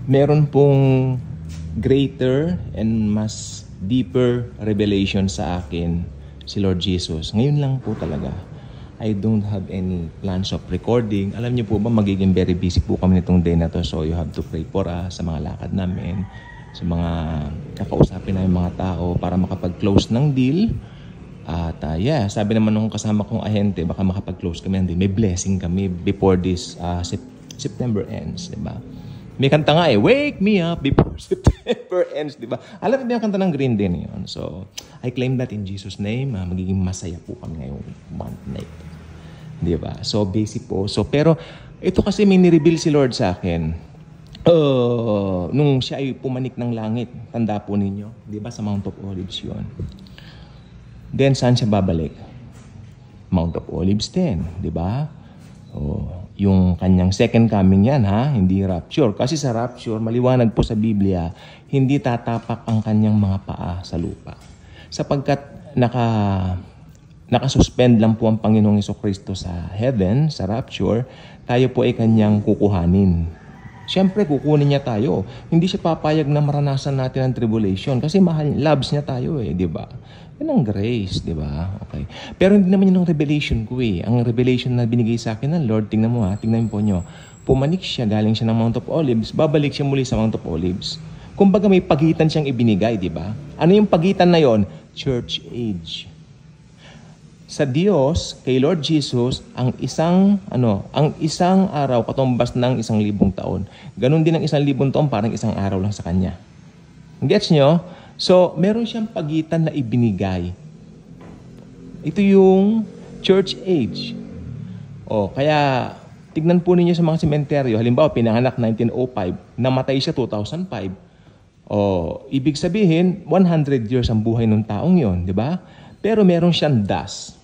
meron pong greater and mas deeper revelation sa akin si Lord Jesus. Ngayon lang po talaga. I don't have any plans of recording. Alam niyo po ba, magiging very busy po kami nitong day na to. So you have to pray for us sa mga lakad namin, sa mga kakausapin namin mga tao para makapag-close ng deal. At sabi naman nung kasama kong ahente, baka makapag-close kami ng deal. May blessing kami before this September ends, diba? May kanta nga wake me up before September ends, diba? Alam mo yung kanta ng Green Day yun. So, I claim that in Jesus' name, magiging masaya po kami ngayong month na ito. Diba? So, basic po. So, pero, ito kasi may nireveal si Lord sa akin. Nung siya ay pumanik ng langit, tanda po ninyo, diba? Sa Mount of Olives yun. Then, saan siya babalik? Mount of Olives din, diba? Yung kanyang second coming yan, hindi rapture. Kasi sa rapture, maliwanag po sa Biblia, hindi tatapak ang kanyang mga paa sa lupa. Sapagkat nakasuspend lang po ang Panginoong Jesucristo sa heaven, sa rapture, tayo po ay kanyang kukuhanin. Siyempre, kukunin niya tayo. Hindi siya papayag na maranasan natin ang tribulation kasi loves niya tayo di ba? Yan ang grace, di ba? Okay. Pero hindi naman yun ang revelation ko Ang revelation na binigay sa akin ng Lord, tingnan mo tingnan po nyo. Pumanik siya, galing siya ng Mount of Olives, babalik siya muli sa Mount of Olives. Kumbaga may pagitan siyang ibinigay, di ba? Ano yung pagitan na yon? Church age. Sa Diyos, kay Lord Jesus, ang isang araw katumbas ng 1,000 taon. Ganon din ang 1,000 taon, parang isang araw lang sa Kanya. Gets nyo? So, meron siyang pagitan na ibinigay. Ito yung church age. Kaya tignan po ninyo sa mga sementeryo. Halimbawa, pinanganak 1905, namatay siya 2005. Ibig sabihin, 100 years ang buhay ng taong yon, di ba? Pero meron siyang dust.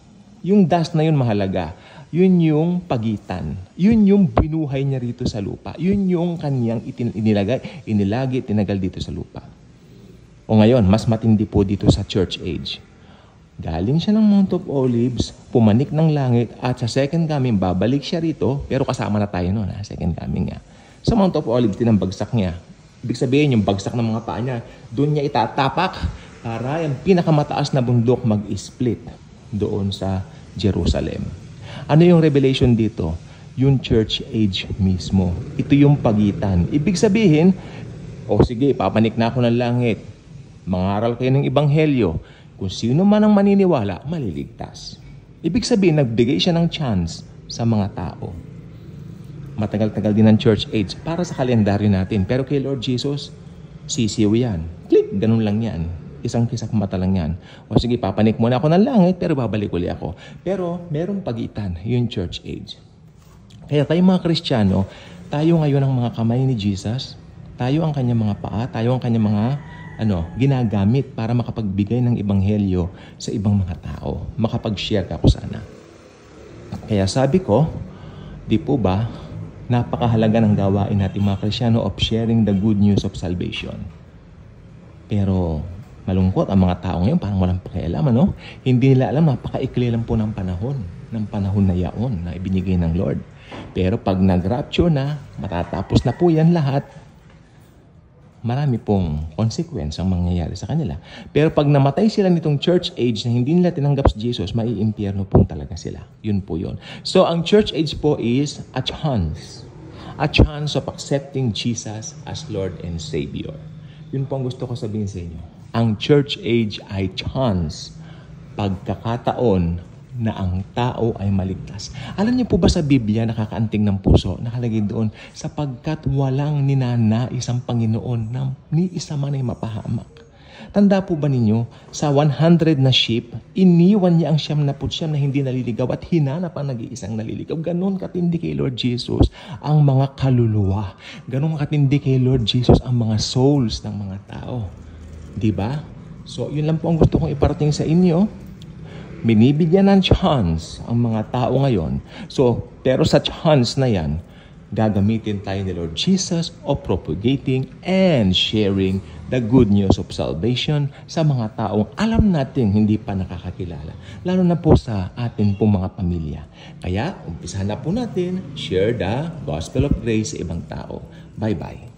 Yung dust na yun mahalaga. Yun yung pagitan. Yun yung binuhay niya rito sa lupa. Yun yung kanyang tinagal dito sa lupa. Ngayon, mas matindi po dito sa church age. Galing siya ng Mount of Olives, pumanik ng langit, at sa second coming, babalik siya rito, pero kasama na tayo noon, second coming niya. Sa Mount of Olives, din ang bagsak niya. Ibig sabihin, yung bagsak ng mga paa niya, doon niya itatapak para yung pinakamataas na bundok mag-split doon sa Jerusalem. Ano yung revelation dito? Yung church age mismo. Ito yung pagitan. Ibig sabihin, sige, papanik na ako ng langit. Mangaral kayo ng ebanghelyo. Kung sino man ang maniniwala, maliligtas. Ibig sabihin, nagbigay siya ng chance sa mga tao. Matagal-tagal din ang church age para sa kalendaryo natin. Pero kay Lord Jesus, sisiw yan. Click, ganun lang yan. Isang kisak mata lang yan. Sige, papanik muna ako ng langit, pero babalik uli ako. Pero merong pagitan, yung church age. Kaya tayo mga Kristiyano, tayo ngayon ang mga kamay ni Jesus. Tayo ang kanyang mga paa, tayo ang kanyang mga ginagamit para makapagbigay ng ebanghelyo sa ibang mga tao. Makapag-share ka ko sana. Kaya sabi ko, di po ba, napakahalaga ng gawain natin mga Kristiyano of sharing the good news of salvation. Pero malungkot ang mga tao ngayon, parang walang pakialam, Hindi nila alam, napakaikli lang po ng panahon na yaon na ibinigay ng Lord. Pero pag nag-rapture na, matatapos na po yan lahat, marami pong consequence ang mangyayari sa kanila. Pero pag namatay sila nitong church age na hindi nila tinanggap si Jesus, maiimpyerno pong talaga sila. Yun po yun. So, ang church age po is a chance. A chance of accepting Jesus as Lord and Savior. Yun po ang gusto ko sabihin sa inyo. Ang church age ay chance, pagkakataon na ang tao ay maligtas. Alam niyo po ba sa Biblia, nakakaanting ng puso, nakalagay doon, sapagkat walang ninanais ang Panginoon na ni isa man ay mapahamak. Tanda po ba ninyo, sa 100 na sheep, iniwan niya ang 99 na hindi naliligaw at hinanap ang nag-iisang naliligaw. Ganon katindi kay Lord Jesus ang mga kaluluwa. Ganon katindi kay Lord Jesus ang mga souls ng mga tao. Diba? So, yun lang po ang gusto kong iparating sa inyo. Binibigyan ng chance ang mga tao ngayon. So, pero sa chance na yan, gagamitin tayo ni Lord Jesus of propagating and sharing the good news of salvation sa mga taong alam natin hindi pa nakakakilala. Lalo na po sa atin pong mga pamilya. Kaya, umpisahan na po natin, share the gospel of grace sa ibang tao. Bye-bye.